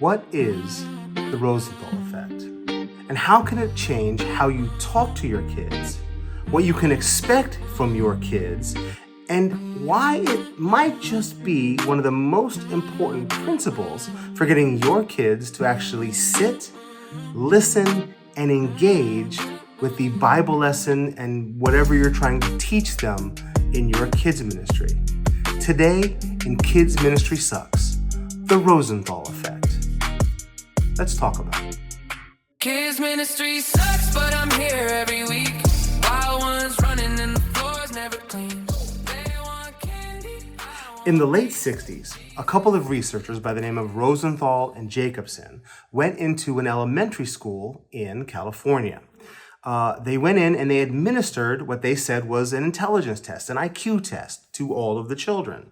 What is the Rosenthal effect? And how can it change how you talk to your kids, what you can expect from your kids, and why it might just be one of the most important principles for getting your kids to actually sit, listen, and engage with the Bible lesson and whatever you're trying to teach them in your kids' ministry. Today, in Kids Ministry Sucks, the Rosenthal effect. Let's talk about it. Kids ministry sucks, but I'm here every week. Wild ones running and the floor's never clean. They want candy. In the late 60s, a couple of researchers by the name of Rosenthal and Jacobson went into an elementary school in California. They went in and they administered what they said was an intelligence test, an IQ test, to all of the children.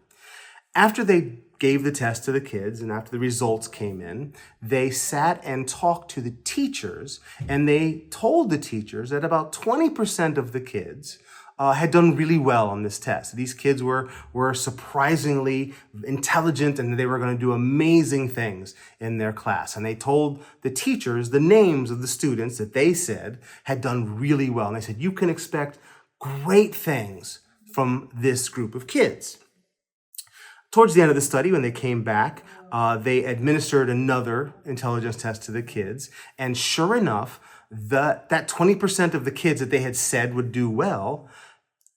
After they gave the test to the kids and after the results came in, they sat and talked to the teachers, and they told the teachers that about 20% of the kids had done really well on this test. These kids were surprisingly intelligent and they were going to do amazing things in their class. And they told the teachers the names of the students that they said had done really well. And they said, you can expect great things from this group of kids. Towards the end of the study, when they came back, they administered another intelligence test to the kids. And sure enough, that 20% of the kids that they had said would do well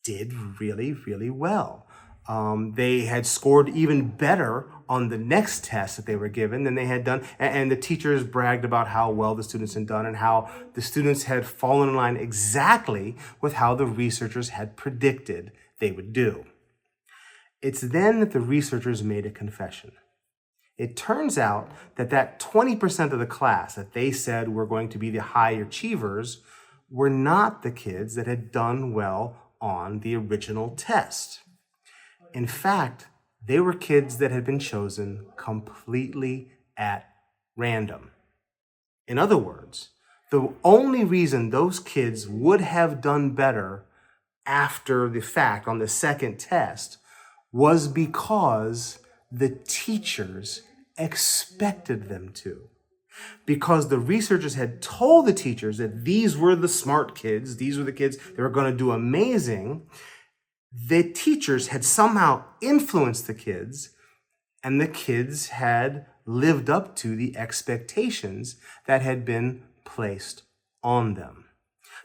did really, really well. They had scored even better on the next test that they were given than they had done. And the teachers bragged about how well the students had done and how the students had fallen in line exactly with how the researchers had predicted they would do. It's then that the researchers made a confession. It turns out that 20% of the class that they said were going to be the high achievers were not the kids that had done well on the original test. In fact, they were kids that had been chosen completely at random. In other words, the only reason those kids would have done better after the fact on the second test was because the teachers expected them to. Because the researchers had told the teachers that these were the smart kids, these were the kids that were going to do amazing, the teachers had somehow influenced the kids, and the kids had lived up to the expectations that had been placed on them.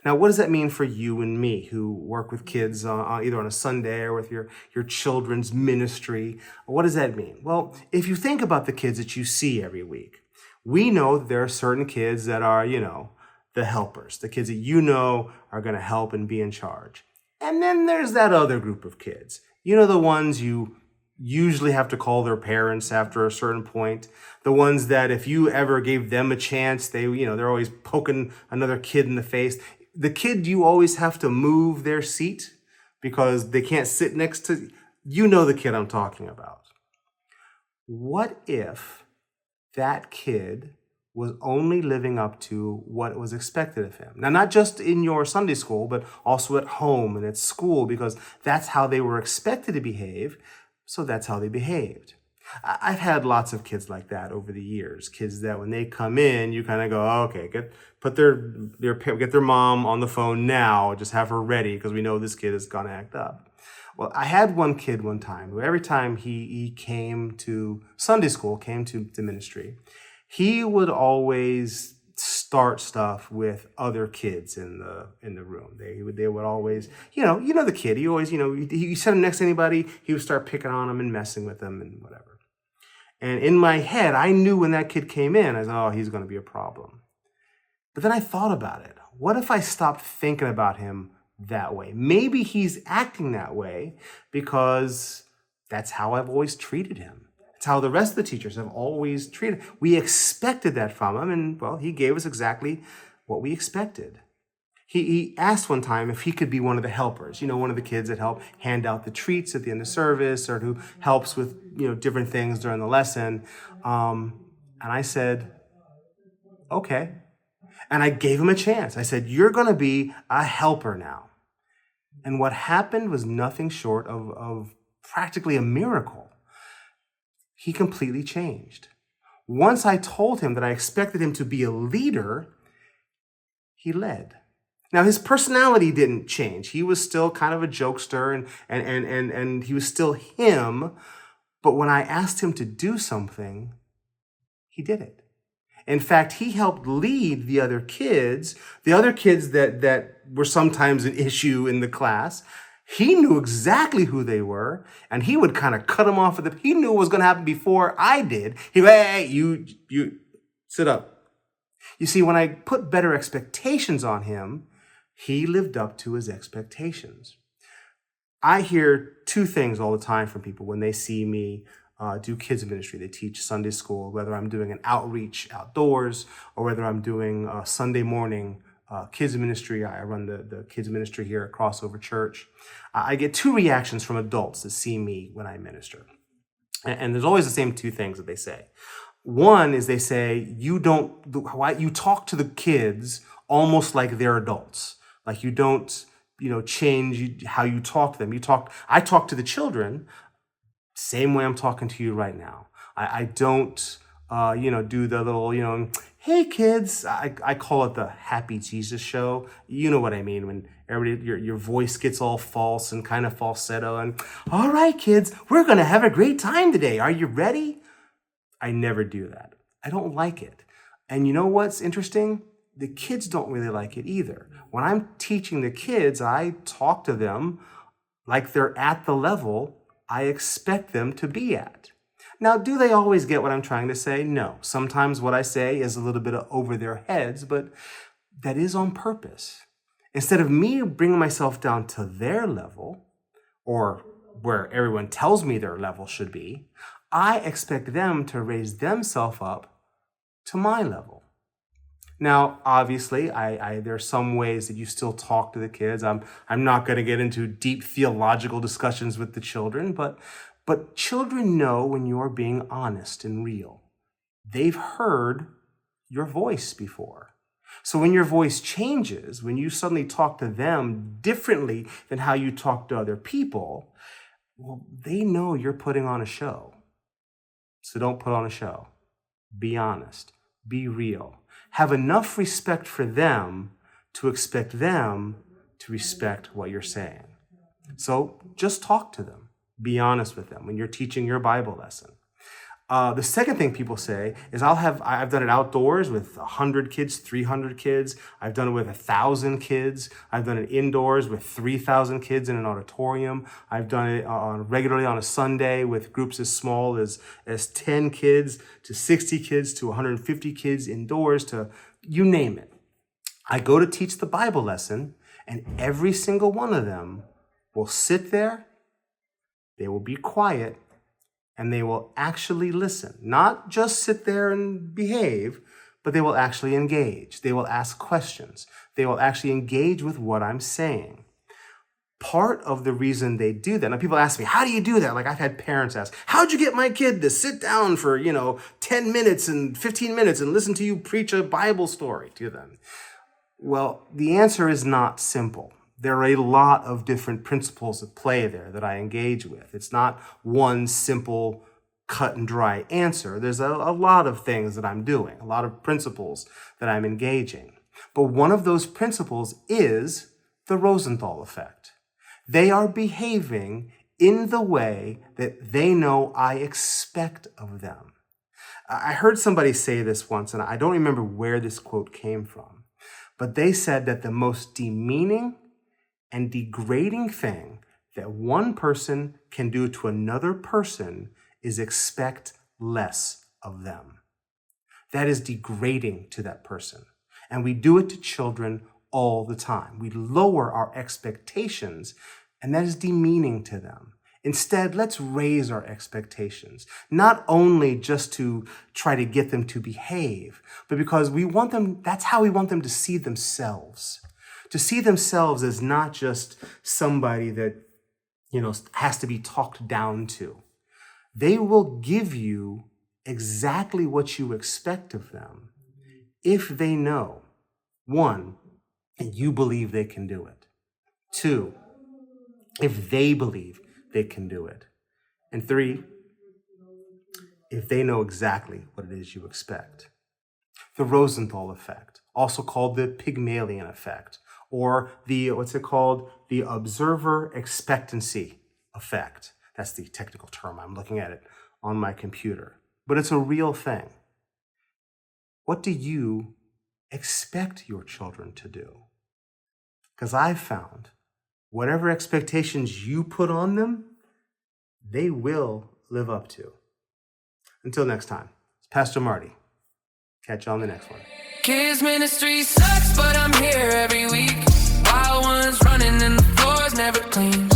Now, what does that mean for you and me who work with kids either on a Sunday or with your children's ministry? What does that mean? Well, if you think about the kids that you see every week, we know that there are certain kids that are, the helpers, the kids that are going to help and be in charge. And then there's that other group of kids, the ones you usually have to call their parents after a certain point. The ones that if you ever gave them a chance, they're always poking another kid in the face. The kid you always have to move their seat because they can't sit next to, the kid I'm talking about. What if that kid was only living up to what was expected of him? Now, not just in your Sunday school, but also at home and at school, because that's how they were expected to behave, so that's how they behaved. I've had lots of kids like that over the years. Kids that when they come in, you kind of go, okay, get their mom on the phone now, just have her ready because we know this kid is gonna act up. Well, I had one kid one time who every time he came to Sunday school, came to ministry, he would always start stuff with other kids in the room. They would always, the kid. He always, you set him next to anybody, he would start picking on them and messing with them and whatever. And in my head, I knew when that kid came in, I said, oh, he's going to be a problem. But then I thought about it. What if I stopped thinking about him that way? Maybe he's acting that way because that's how I've always treated him. It's how the rest of the teachers have always treated him. We expected that from him, and, well, he gave us exactly what we expected. He asked one time if he could be one of the helpers, one of the kids that help hand out the treats at the end of service or who helps with, different things during the lesson. And I said, okay. And I gave him a chance. I said, you're going to be a helper now. And what happened was nothing short of practically a miracle. He completely changed. Once I told him that I expected him to be a leader, he led. Now, his personality didn't change. He was still kind of a jokester and he was still him. But when I asked him to do something, he did it. In fact, he helped lead the other kids that were sometimes an issue in the class. He knew exactly who they were, and he would kind of cut them off at he knew what was going to happen before I did. He would, hey, you sit up. You see, when I put better expectations on him, he lived up to his expectations. I hear two things all the time from people when they see me do kids ministry. They teach Sunday school, whether I'm doing an outreach outdoors or whether I'm doing Sunday morning kids ministry. I run the kids ministry here at Crossover Church. I get two reactions from adults that see me when I minister. And there's always the same two things that they say. One is they say, you talk to the kids almost like they're adults. Like you don't, change how you talk to them. I talk to the children same way I'm talking to you right now. I don't, do the little, hey kids. I call it the Happy Jesus Show. You know what I mean when everybody, your voice gets all false and kind of falsetto and, all right, kids, we're going to have a great time today. Are you ready? I never do that. I don't like it. And you know what's interesting? The kids don't really like it either. When I'm teaching the kids, I talk to them like they're at the level I expect them to be at. Now, do they always get what I'm trying to say? No. Sometimes what I say is a little bit over their heads, but that is on purpose. Instead of me bringing myself down to their level, or where everyone tells me their level should be, I expect them to raise themselves up to my level. Now, obviously, there are some ways that you still talk to the kids. I'm not going to get into deep theological discussions with the children, but children know when you're being honest and real. They've heard your voice before. So when your voice changes, when you suddenly talk to them differently than how you talk to other people, well, they know you're putting on a show. So don't put on a show. Be honest. Be real. Have enough respect for them to expect them to respect what you're saying. So just talk to them. Be honest with them when you're teaching your Bible lesson. The second thing people say is I've done it outdoors with 100 kids, 300 kids. I've done it with 1,000 kids. I've done it indoors with 3,000 kids in an auditorium. I've done it regularly on a Sunday with groups as small as 10 kids to 60 kids to 150 kids indoors to you name it. I go to teach the Bible lesson and every single one of them will sit there. They will be quiet. And they will actually listen, not just sit there and behave, but they will actually engage. They will ask questions. They will actually engage with what I'm saying. Part of the reason they do that, now people ask me, how do you do that? Like I've had parents ask, how'd you get my kid to sit down for, 10 minutes and 15 minutes and listen to you preach a Bible story to them? Well, the answer is not simple. There are a lot of different principles at play there that I engage with. It's not one simple cut and dry answer. There's a lot of things that I'm doing, a lot of principles that I'm engaging. But one of those principles is the Rosenthal effect. They are behaving in the way that they know I expect of them. I heard somebody say this once, and I don't remember where this quote came from, but they said that the most demeaning and degrading thing that one person can do to another person is expect less of them. That is degrading to that person. And we do it to children all the time. We lower our expectations, and that is demeaning to them. Instead, let's raise our expectations, not only just to try to get them to behave, but because we want them, that's how we want them to see themselves. To see themselves as not just somebody that, has to be talked down to. They will give you exactly what you expect of them if they know, one, you believe they can do it. Two, if they believe they can do it. And three, if they know exactly what it is you expect. The Rosenthal effect, also called the Pygmalion effect, or the observer expectancy effect. That's the technical term. I'm looking at it on my computer. But it's a real thing. What do you expect your children to do? Because I've found whatever expectations you put on them, they will live up to. Until next time, it's Pastor Marty. Catch you on the next one. Kids ministry sucks, but I'm here every week. Wild ones running and the floor's never clean.